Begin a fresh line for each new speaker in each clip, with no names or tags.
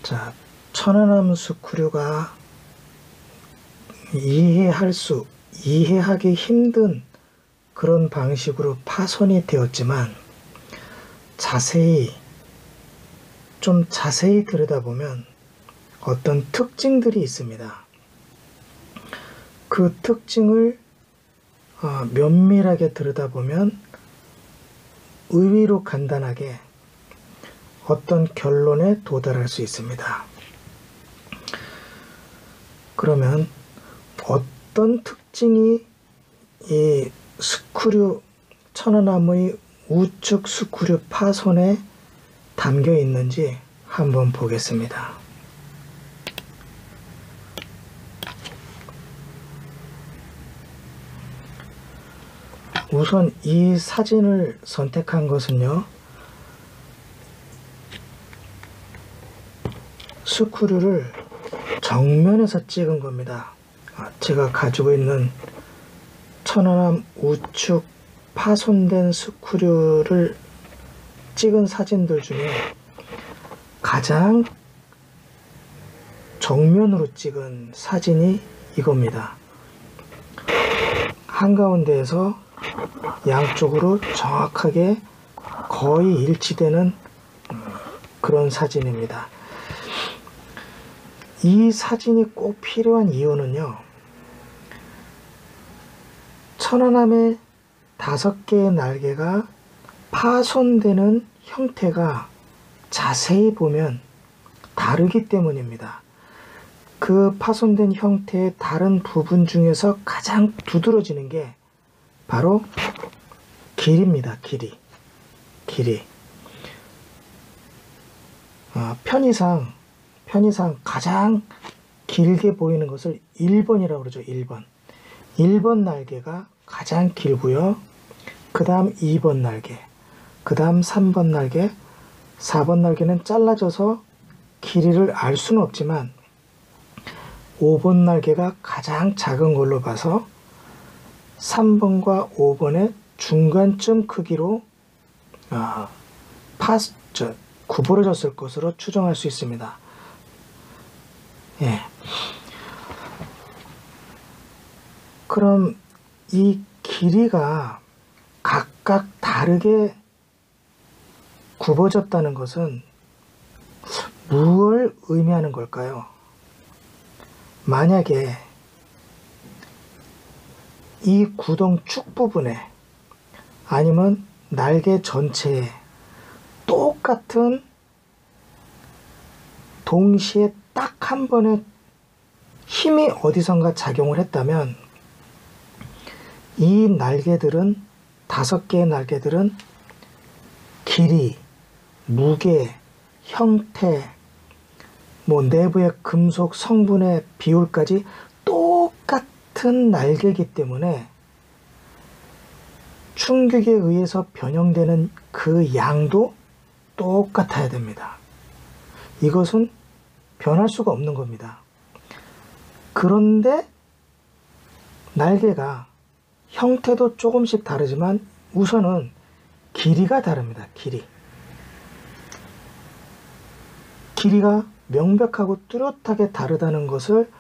자, 천안함 스크류가 이해하기 힘든 그런 방식으로 파손이 되었지만 좀 자세히 들여다보면 어떤 특징들이 있습니다. 그 특징을 면밀하게 들여다보면 의외로 간단하게 어떤 결론에 도달할 수 있습니다. 그러면 어떤 특징이 이 천안함의 우측 스크류 파손에 담겨 있는지 한번 보겠습니다. 우선 이 사진을 선택한 것은요, 스크류를 정면에서 찍은 겁니다. 제가 가지고 있는 천안함 우측 파손된 스크류를 찍은 사진들 중에 가장 정면으로 찍은 사진이 이겁니다. 한가운데에서 양쪽으로 정확하게 거의 일치되는 그런 사진입니다. 이 사진이 꼭 필요한 이유는요, 천안함의 5개의 날개가 파손되는 형태가 자세히 보면 다르기 때문입니다. 그 파손된 형태의 다른 부분 중에서 가장 두드러지는 게 바로 길이입니다. 길이. 편의상 가장 길게 보이는 것을 1번이라고 그러죠. 1번 날개가 가장 길고요. 그 다음 2번 날개, 그 다음 3번 날개, 4번 날개는 잘라져서 길이를 알 수는 없지만 5번 날개가 가장 작은 걸로 봐서 3번과 5번의 중간쯤 크기로 구부러졌을 것으로 추정할 수 있습니다. 예. 그럼 이 길이가 각각 다르게 굽어졌다는 것은 무엇을 의미하는 걸까요? 만약에 이 구동 축 부분에 아니면 날개 전체에 똑같은 동시에 딱 한 번의 힘이 어디선가 작용을 했다면 이 날개들은 5개의 날개들은 길이, 무게, 형태, 내부의 금속 성분의 비율까지 똑같은 날개이기 때문에 충격에 의해서 변형되는 그 양도 똑같아야 됩니다. 이것은 변할 수가 없는 겁니다. 그런데 날개가 형태도 조금씩 다르지만 우선은 길이가 다릅니다. 길이가 명백하고 뚜렷하게 다르다는 것을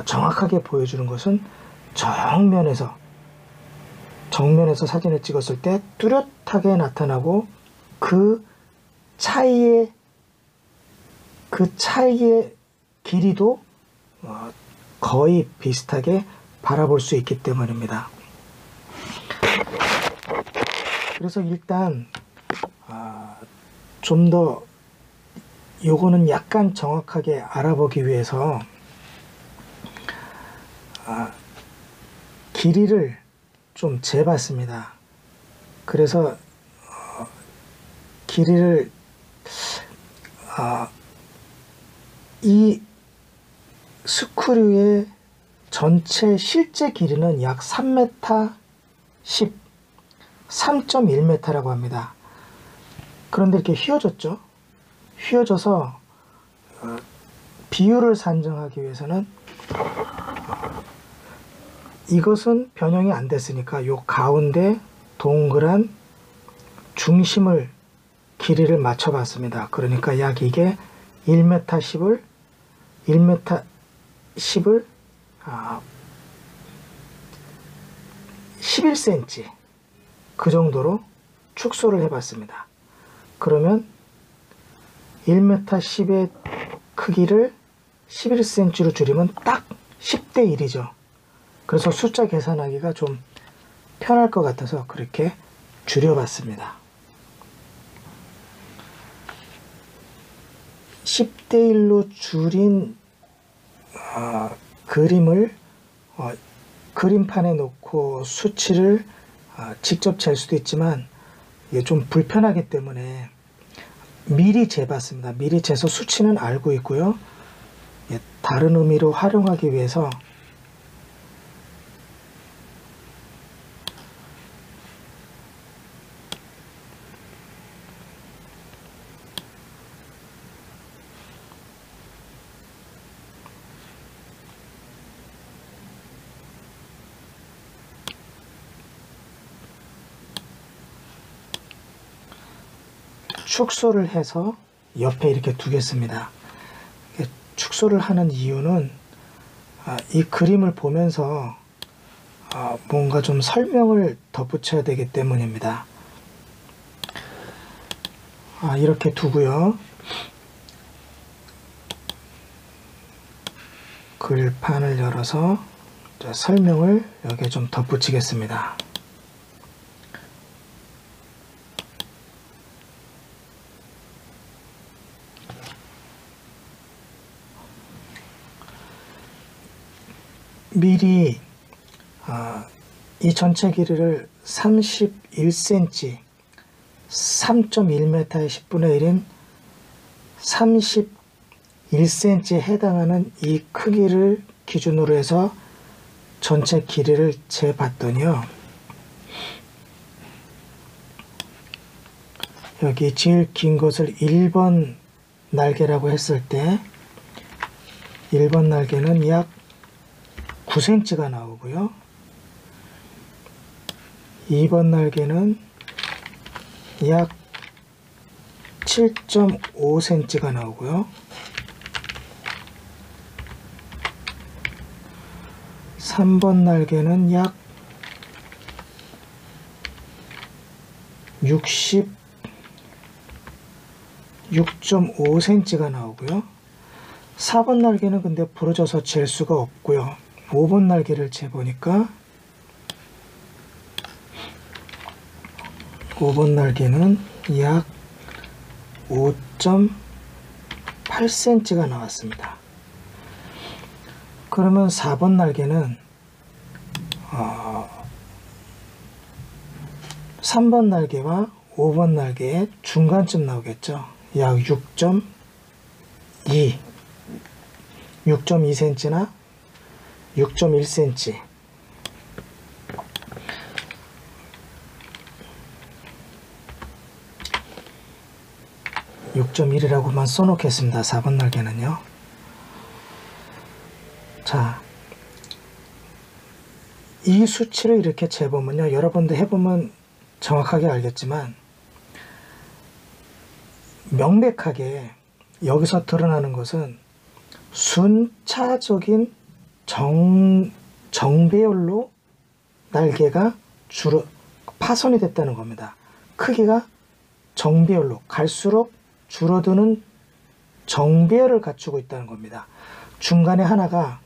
정확하게 보여주는 것은 정면에서 사진을 찍었을 때 뚜렷하게 나타나고 그 차이의 길이도 거의 비슷하게 바라볼 수 있기 때문입니다. 그래서 일단 좀 더 요거는 약간 정확하게 알아보기 위해서 길이를 좀 재봤습니다. 그래서 길이를 이 스크류의 전체 실제 길이는 약 3m 10, 3.1m라고 합니다. 그런데 이렇게 휘어졌죠. 휘어져서 비율을 산정하기 위해서는 이것은 변형이 안 됐으니까 요 가운데 동그란 중심을 길이를 맞춰 봤습니다. 그러니까 약 이게 1m 10을 1m 10을 11cm 그 정도로 축소를 해봤습니다. 그러면 1m 10의 크기를 11cm로 줄이면 딱 10대 1이죠. 그래서 숫자 계산하기가 좀 편할 것 같아서 그렇게 줄여봤습니다. 10대 1로 줄인 그림을 그림판에 놓고 수치를 직접 잴 수도 있지만 이게 좀 불편하기 때문에 미리 재봤습니다. 미리 재서 수치는 알고 있고요. 다른 의미로 활용하기 위해서 축소를 해서 옆에 이렇게 두겠습니다. 축소를 하는 이유는 이 그림을 보면서 뭔가 좀 설명을 덧붙여야 되기 때문입니다. 이렇게 두고요. 글판을 열어서 설명을 여기에 좀 덧붙이겠습니다. 미리 이 전체 길이를 31cm 3.1m의 10분의 1인 31cm에 해당하는 이 크기를 기준으로 해서 전체 길이를 재봤더니요. 여기 제일 긴 것을 1번 날개라고 했을 때 1번 날개는 약 9cm가 나오고요. 2번 날개는 약 7.5cm가 나오고요. 3번 날개는 약 66.5cm가 나오고요. 4번 날개는 근데 부러져서 잴 수가 없고요. 5번 날개를 재보니까 5번 날개는 약 5.8cm가 나왔습니다. 그러면 4번 날개는 3번 날개와 5번 날개의 중간쯤 나오겠죠. 약 6.2cm나 6.1cm 6.1이라고만 써놓겠습니다. 4번 날개는요. 자, 이 수치를 이렇게 재보면요. 여러분들 해보면 정확하게 알겠지만 명백하게 여기서 드러나는 것은 순차적인 정배열로 날개가 파손이 됐다는 겁니다. 크기가 정배열로 갈수록 줄어드는 정배열을 갖추고 있다는 겁니다. 중간에 하나가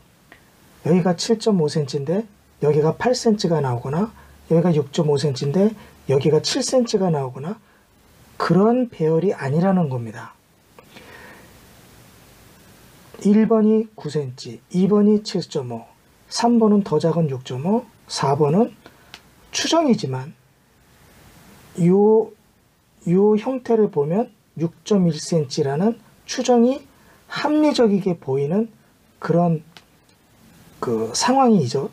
여기가 7.5cm인데 여기가 8cm가 나오거나 여기가 6.5cm인데 여기가 7cm가 나오거나 그런 배열이 아니라는 겁니다. 1번이 9cm, 2번이 7.5, 3번은 더 작은 6.5, 4번은 추정이지만 요 형태를 보면 6.1cm라는 추정이 합리적이게 보이는 그런 상황이죠.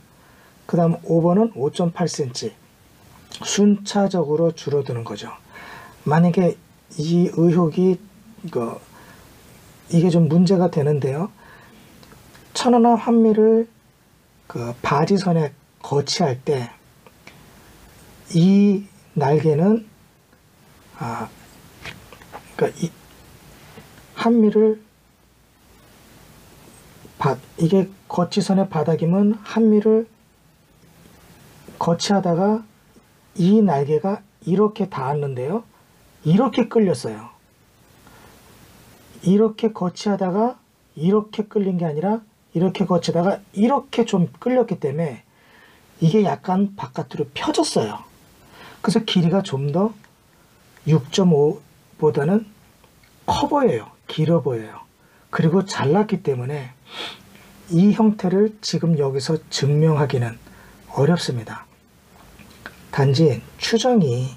그 다음 5번은 5.8cm 순차적으로 줄어드는 거죠. 만약에 이 의혹이 이게 좀 문제가 되는데요. 천안함 환미를 바지선에 거치할 때 이 날개는 그러니까 이 환미를 이게 거치선의 바닥이면 한 미를 거치하다가 이 날개가 이렇게 닿았는데요. 이렇게 끌렸어요. 이렇게 거치하다가 이렇게 끌린 게 아니라 이렇게 거치다가 이렇게 좀 끌렸기 때문에 이게 약간 바깥으로 펴졌어요. 그래서 길이가 좀 더 6.5보다는 커 보여요. 길어 보여요. 그리고 잘랐기 때문에 이 형태를 지금 여기서 증명하기는 어렵습니다. 단지 추정이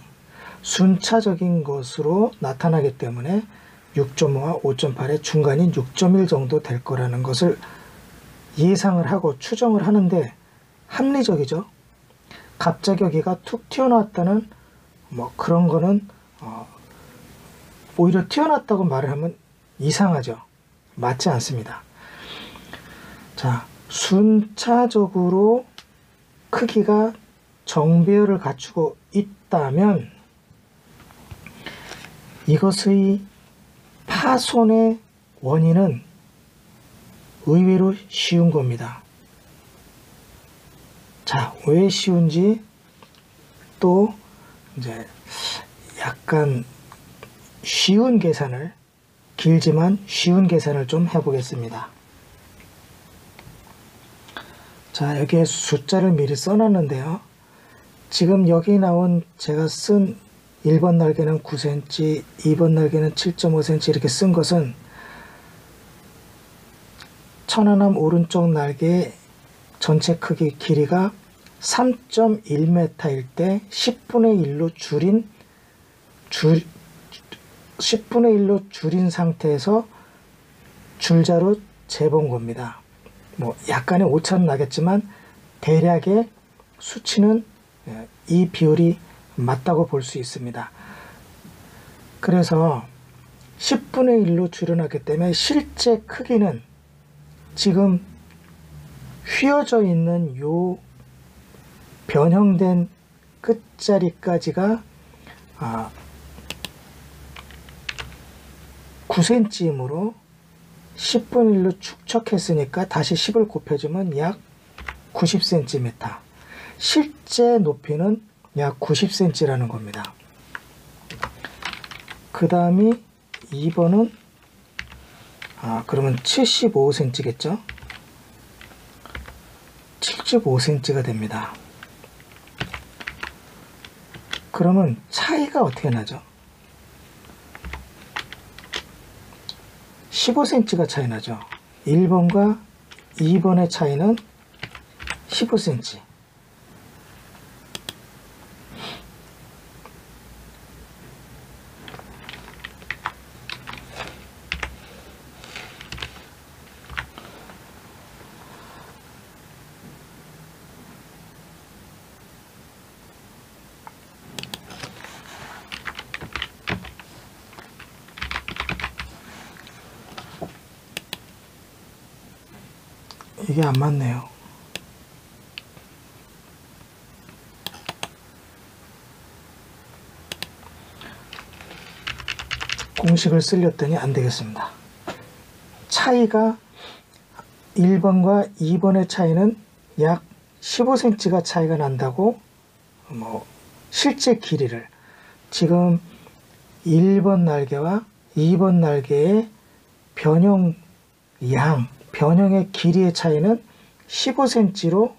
순차적인 것으로 나타나기 때문에 6.5와 5.8의 중간인 6.1 정도 될 거라는 것을 예상을 하고 추정을 하는데 합리적이죠. 갑자기 여기가 툭 튀어나왔다는 뭐 그런 거는 오히려 튀어나왔다고 말을 하면 이상하죠. 맞지 않습니다. 자, 순차적으로 크기가 정배열을 갖추고 있다면 이것의 파손의 원인은 의외로 쉬운 겁니다. 자, 왜 쉬운지 또 이제 약간 쉬운 계산을, 길지만 쉬운 계산을 좀 해보겠습니다. 자, 여기에 숫자를 미리 써놨는데요. 지금 여기 나온 제가 쓴 1번 날개는 9cm, 2번 날개는 7.5cm 이렇게 쓴 것은 천안함 오른쪽 날개의 전체 크기 길이가 3.1m일 때 10분의 1로 줄인 상태에서 줄자로 재본 겁니다. 뭐 약간의 오차는 나겠지만 대략의 수치는 이 비율이 맞다고 볼 수 있습니다. 그래서 10분의 1로 줄여놨기 때문에 실제 크기는 지금 휘어져 있는 요 변형된 끝자리까지가 9cm이므로 10분의 1로 축척했으니까 다시 10을 곱해주면 약 90cm. 실제 높이는 약 90cm라는 겁니다. 그 다음이 2번은 그러면 75cm겠죠? 75cm가 됩니다. 그러면 차이가 어떻게 나죠? 15cm가 차이 나죠. 1번과 2번의 차이는 15cm. 이게 안 맞네요. 공식을 쓰렸더니 안 되겠습니다. 차이가 1번과 2번의 차이는 약 15cm가 차이가 난다고 실제 길이를 지금 1번 날개와 2번 날개의 변형의 길이의 차이는 15cm로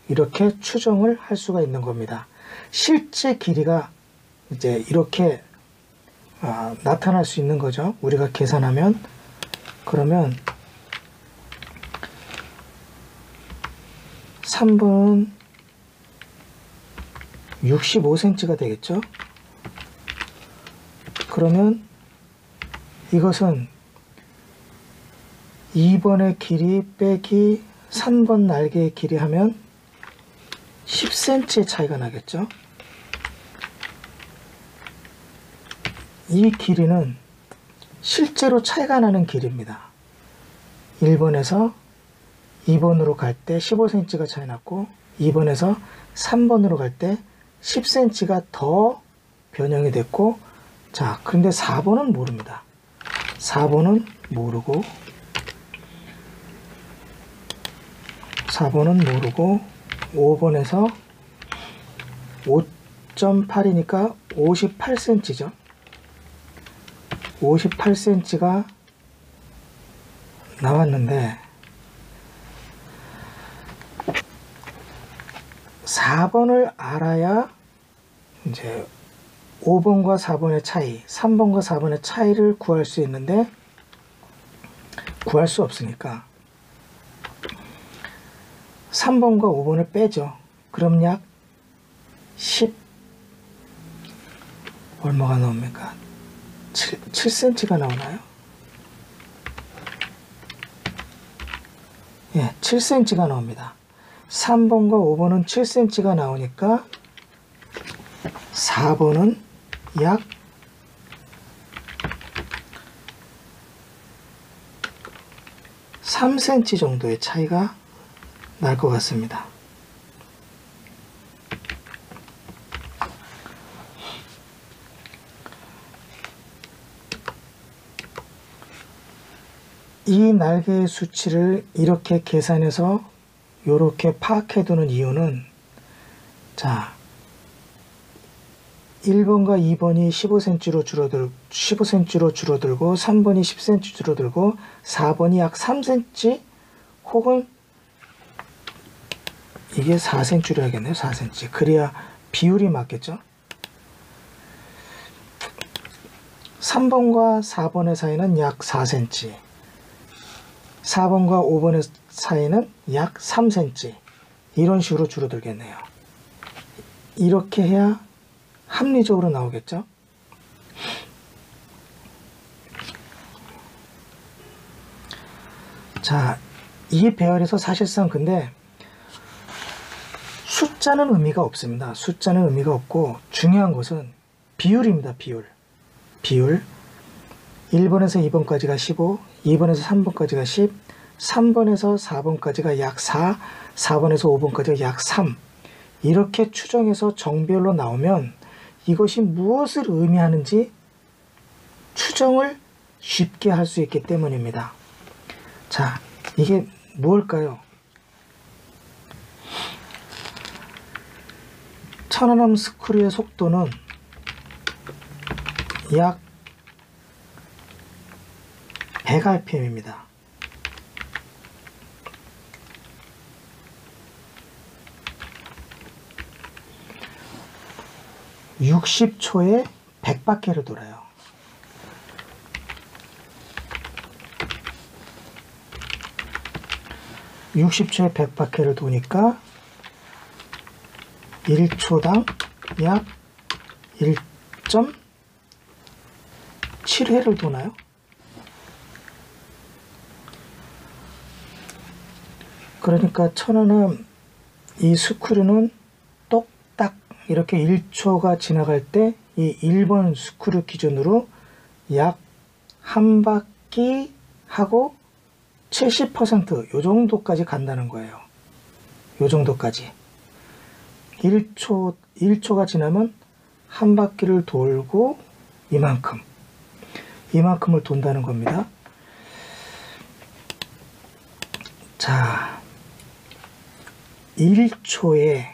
이렇게 추정을 할 수가 있는 겁니다. 실제 길이가 이제 이렇게 나타날 수 있는 거죠. 우리가 계산하면 그러면 3번은 65cm가 되겠죠. 그러면 이것은 2번의 길이 빼기 3번 날개의 길이 하면 10cm의 차이가 나겠죠. 이 길이는 실제로 차이가 나는 길이입니다. 1번에서 2번으로 갈 때 15cm가 차이 났고 2번에서 3번으로 갈 때 10cm가 더 변형이 됐고, 자, 그런데 4번은 모릅니다. 4번은 모르고 4번은 모르고 5번에서 5.8이니까 58cm죠. 58cm가 나왔는데 4번을 알아야 이제 5번과 4번의 차이, 3번과 4번의 차이를 구할 수 있는데 구할 수 없으니까 3번과 5번을 빼죠. 그럼 약 10 얼마가 나옵니까? 7cm가 나오나요? 예, 7cm가 나옵니다. 3번과 5번은 7cm가 나오니까 4번은 약 3cm 정도의 차이가 날 것 같습니다. 이 날개의 수치를 이렇게 계산해서 이렇게 파악해 두는 이유는, 자, 1번과 2번이 15cm로 줄어들고 3번이 10cm 줄어들고 4번이 약 3cm 혹은 이게 4cm로 해야겠네요. 4cm. 그래야 비율이 맞겠죠. 3번과 4번의 사이는 약 4cm, 4번과 5번의 사이는 약 3cm, 이런 식으로 줄어들겠네요. 이렇게 해야 합리적으로 나오겠죠. 자, 이 배열에서 사실상 근데 숫자는 의미가 없습니다. 숫자는 의미가 없고 중요한 것은 비율입니다. 비율. 1번에서 2번까지가 15, 2번에서 3번까지가 10, 3번에서 4번까지가 약 4, 4번에서 5번까지가 약 3. 이렇게 추정해서 정비율로 나오면 이것이 무엇을 의미하는지 추정을 쉽게 할 수 있기 때문입니다. 자, 이게 무엇일까요? 천안함 스크류의 속도는 약 100rpm입니다. (60초에) 100바퀴를 돌아요. (60초에) 100바퀴를 도니까 1초당 약 1.7회를 도나요? 그러니까 천안함 이 스크류는 똑딱 이렇게 1초가 지나갈 때 이 1번 스크류 기준으로 약 한 바퀴 하고 70% 요 정도까지 간다는 거예요. 요 정도까지. 1초가 지나면 한 바퀴를 돌고 이만큼을 돈다는 겁니다. 자, 1초에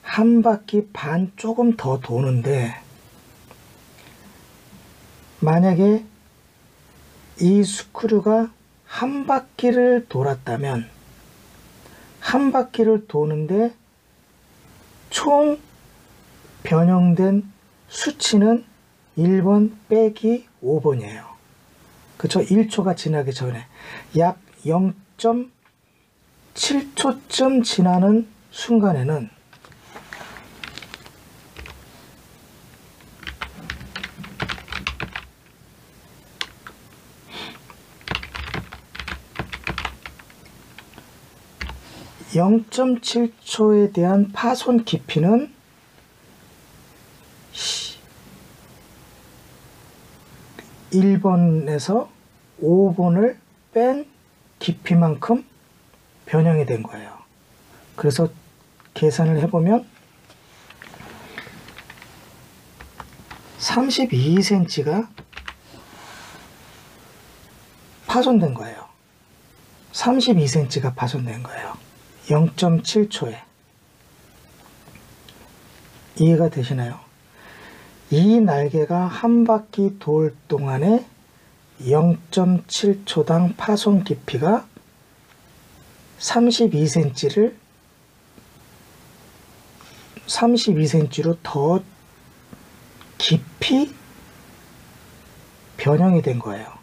한 바퀴 반 조금 더 도는데, 만약에 이 스크류가 한 바퀴를 돌았다면 한 바퀴를 도는데 총 변형된 수치는 1번 빼기 5번이에요. 그쵸? 1초가 지나기 전에 약 0.7초쯤 지나는 순간에는 (0.7초에) 대한 파손 깊이는 1번에서 5번을 뺀 깊이만큼 변형이 된 거예요. 그래서 계산을 해보면 32cm가 파손된 거예요. 32cm가 파손된 거예요. 0.7초에. 이해가 되시나요? 이 날개가 한 바퀴 돌 동안에 0.7초당 파손 깊이가 32cm로 더 깊이 변형이 된 거예요.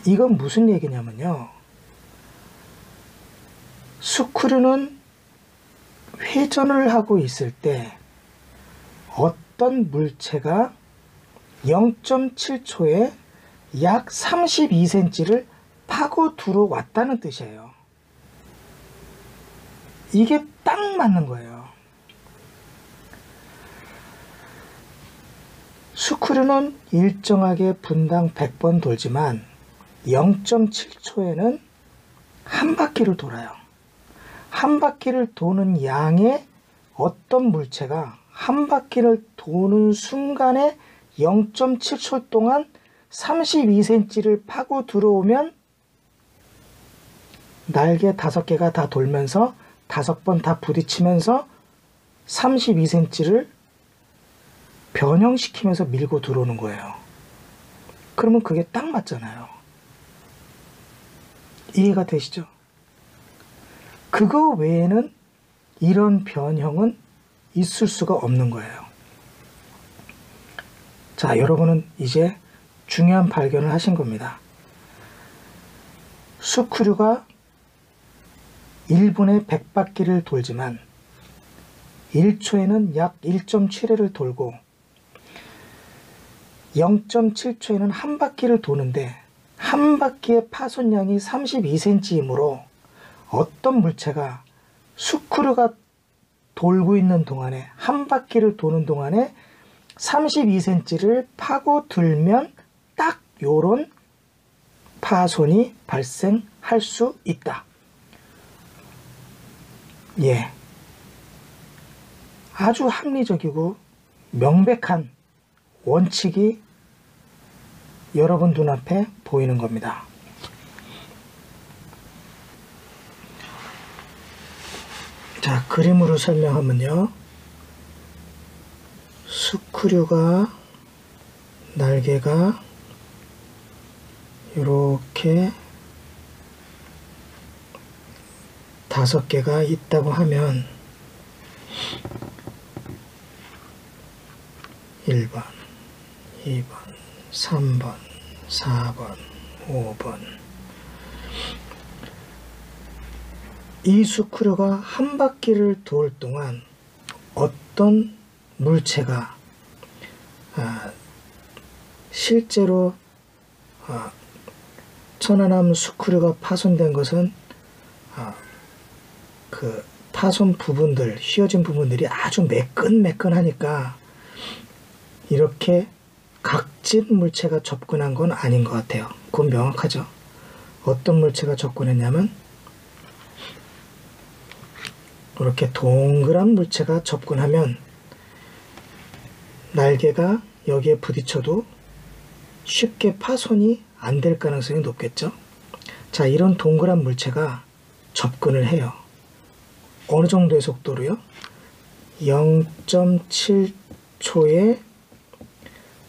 이건 무슨 얘기냐면요. 스크류는 회전을 하고 있을 때 어떤 물체가 0.7초에 약 32cm를 파고 들어왔다는 뜻이에요. 이게 딱 맞는 거예요. 스크류는 일정하게 분당 100번 돌지만 0.7초에는 한 바퀴를 돌아요. 한 바퀴를 도는 양의 어떤 물체가 한 바퀴를 도는 순간에 0.7초 동안 32cm를 파고 들어오면 날개 5개가 다 돌면서 5번 다 부딪히면서 32cm를 변형시키면서 밀고 들어오는 거예요. 그러면 그게 딱 맞잖아요. 이해가 되시죠? 그거 외에는 이런 변형은 있을 수가 없는 거예요. 자, 여러분은 이제 중요한 발견을 하신 겁니다. 스크류가 1분에 100바퀴를 돌지만 1초에는 약 1.7회를 돌고 0.7초에는 한 바퀴를 도는데 한 바퀴의 파손량이 32cm이므로 어떤 물체가 스크류가 돌고 있는 동안에 한 바퀴를 도는 동안에 32cm를 파고 들면 딱 요런 파손이 발생할 수 있다. 예. 아주 합리적이고 명백한 원칙이 여러분 눈앞에 보이는 겁니다. 자, 그림으로 설명하면요. 스크류가 날개가 이렇게 5개가 있다고 하면 1번, 2번, 3번, 4번, 5번. 이 스크류가 한 바퀴를 돌 동안 어떤 물체가 실제로 천안함 스크류가 파손된 것은 그 파손 부분들, 휘어진 부분들이 아주 매끈매끈하니까 이렇게 각진 물체가 접근한 건 아닌 것 같아요. 그건 명확하죠. 어떤 물체가 접근했냐면 이렇게 동그란 물체가 접근하면 날개가 여기에 부딪혀도 쉽게 파손이 안 될 가능성이 높겠죠. 자, 이런 동그란 물체가 접근을 해요. 어느 정도의 속도로요? 0.7초에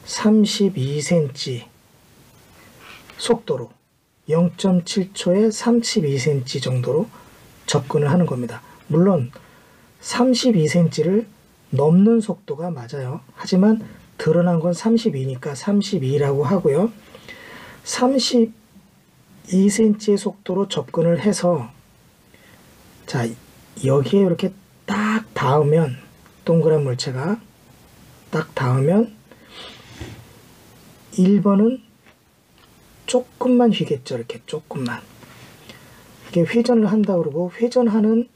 32cm 속도로 0.7초에 32cm 정도로 접근을 하는 겁니다. 물론 32cm를 넘는 속도가 맞아요. 하지만 드러난 건 32니까 32라고 하고요. 32cm의 속도로 접근을 해서 자, 여기에 이렇게 딱 닿으면 동그란 물체가 딱 닿으면 1번은 조금만 휘겠죠. 이렇게 조금만. 이게 회전을 한다 그러고 회전하는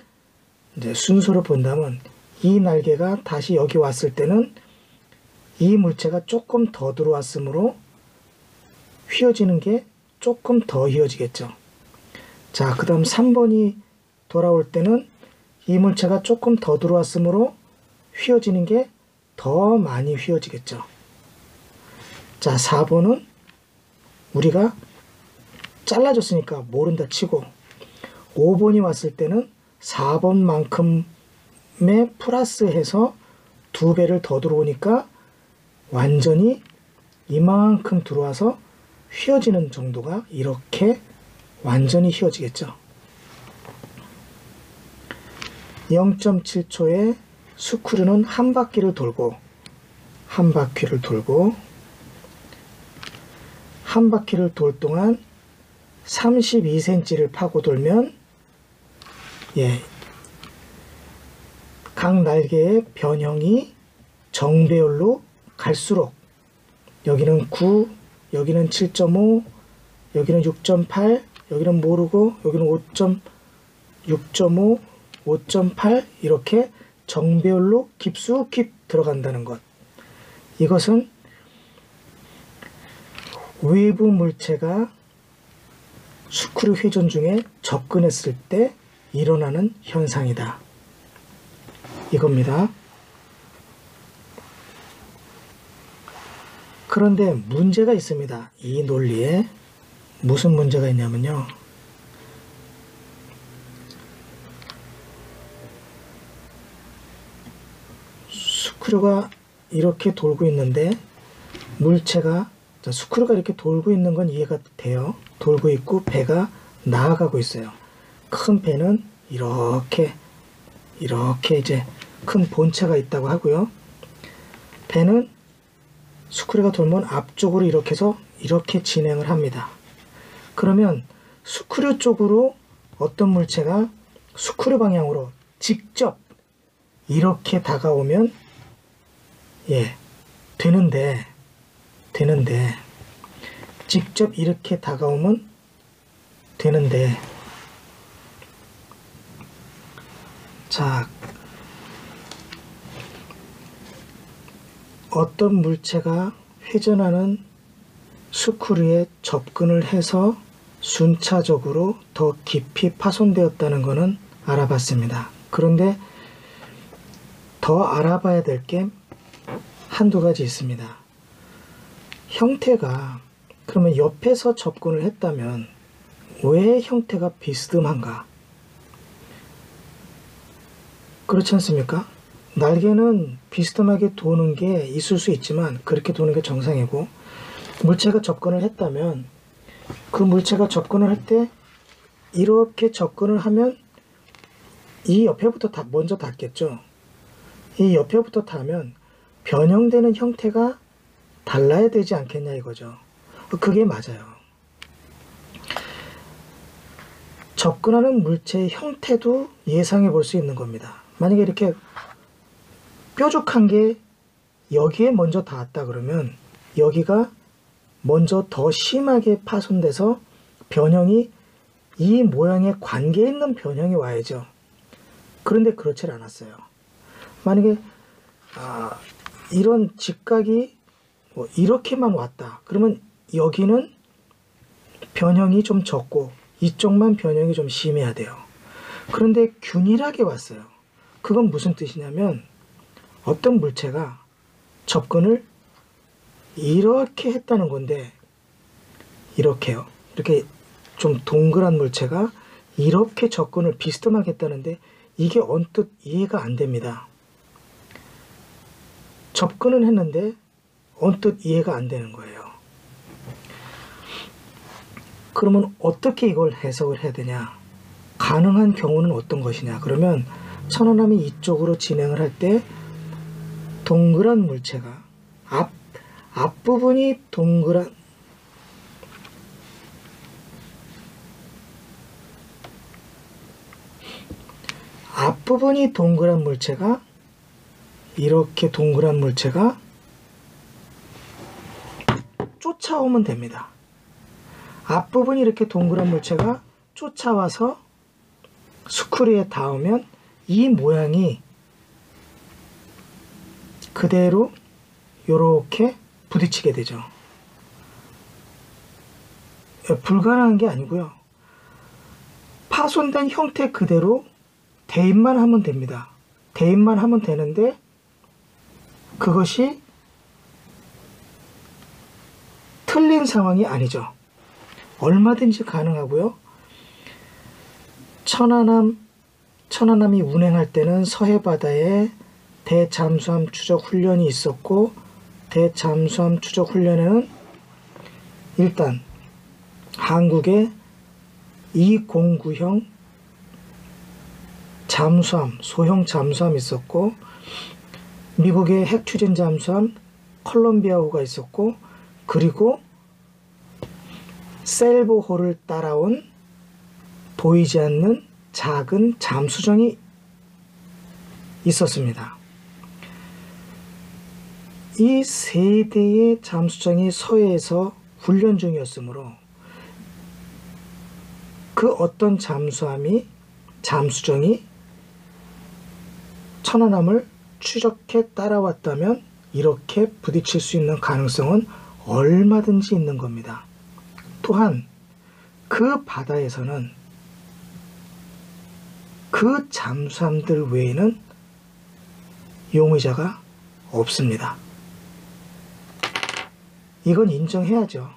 이제 순서로 본다면 이 날개가 다시 여기 왔을 때는 이 물체가 조금 더 들어왔으므로 휘어지는 게 조금 더 휘어지겠죠. 자, 그 다음 3번이 돌아올 때는 이 물체가 조금 더 들어왔으므로 휘어지는 게 더 많이 휘어지겠죠. 자, 4번은 우리가 잘라줬으니까 모른다 치고 5번이 왔을 때는 4번만큼의 플러스해서 2배를 더 들어오니까 완전히 이만큼 들어와서 휘어지는 정도가 이렇게 완전히 휘어지겠죠. 0.7초에 스크류는 한 바퀴를 돌고 한 바퀴를 돌 동안 32cm를 파고 돌면 각 날개의 변형이 정배열로 갈수록 여기는 9, 여기는 7.5, 여기는 6.8, 여기는 모르고 여기는 5.6.5, 5.8 이렇게 정배열로 깊숙이 들어간다는 것. 이것은 외부 물체가 스크류 회전 중에 접근했을 때 일어나는 현상이다. 이겁니다. 그런데 문제가 있습니다. 이 논리에 무슨 문제가 있냐면요. 스크류가 이렇게 돌고 있는데 물체가 스크류가 이렇게 돌고 있는 건 이해가 돼요. 돌고 있고 배가 나아가고 있어요. 큰 배는 이렇게 이제 큰 본체가 있다고 하고요. 배는 스크류가 돌면 앞쪽으로 이렇게 해서 이렇게 진행을 합니다. 그러면 스크류 쪽으로 어떤 물체가 스크류 방향으로 직접 이렇게 다가오면 되는데 직접 이렇게 다가오면 되는데 자, 어떤 물체가 회전하는 스크류에 접근을 해서 순차적으로 더 깊이 파손되었다는 것은 알아봤습니다. 그런데 더 알아봐야 될 게 한두 가지 있습니다. 형태가 그러면 옆에서 접근을 했다면 왜 형태가 비스듬한가? 그렇지 않습니까? 날개는 비스듬하게 도는 게 있을 수 있지만 그렇게 도는 게 정상이고 물체가 접근을 했다면 그 물체가 접근을 할 때 이렇게 접근을 하면 이 옆에부터 먼저 닿겠죠. 이 옆에부터 닿으면 변형되는 형태가 달라야 되지 않겠냐 이거죠. 그게 맞아요. 접근하는 물체의 형태도 예상해 볼 수 있는 겁니다. 만약에 이렇게 뾰족한 게 여기에 먼저 닿았다 그러면 여기가 먼저 더 심하게 파손돼서 변형이 이 모양에 관계 있는 변형이 와야죠. 그런데 그렇지 않았어요. 만약에 이런 직각이 이렇게만 왔다 그러면 여기는 변형이 좀 적고 이쪽만 변형이 좀 심해야 돼요. 그런데 균일하게 왔어요. 그건 무슨 뜻이냐면 어떤 물체가 접근을 이렇게 했다는 건데 이렇게요. 이렇게 좀 동그란 물체가 이렇게 접근을 비스듬하게 했다는데 이게 언뜻 이해가 안 됩니다. 접근은 했는데 언뜻 이해가 안 되는 거예요. 그러면 어떻게 이걸 해석을 해야 되냐? 가능한 경우는 어떤 것이냐? 그러면 천안함이 이쪽으로 진행을 할 때 동그란 물체가 앞부분이 동그란 물체가 이렇게 동그란 물체가 쫓아오면 됩니다. 앞부분이 이렇게 동그란 물체가 쫓아와서 스크류에 닿으면 이 모양이 그대로 이렇게 부딪히게 되죠. 불가능한 게 아니고요. 파손된 형태 그대로 대입만 하면 됩니다. 대입만 하면 되는데 그것이 틀린 상황이 아니죠. 얼마든지 가능하고요. 천안함이 운행할 때는 서해바다에 대잠수함 추적 훈련이 있었고, 대잠수함 추적 훈련에는 일단 한국의 209형 잠수함, 소형 잠수함이 있었고, 미국의 핵추진 잠수함 콜롬비아호가 있었고, 그리고 셀보호를 따라온 보이지 않는 작은 잠수정이 있었습니다. 이 세 대의 잠수정이 서해에서 훈련 중이었으므로 그 어떤 잠수정이 천안함을 추적해 따라왔다면 이렇게 부딪힐 수 있는 가능성은 얼마든지 있는 겁니다. 또한 그 바다에서는 그 잠수함들 외에는 용의자가 없습니다. 이건 인정해야죠.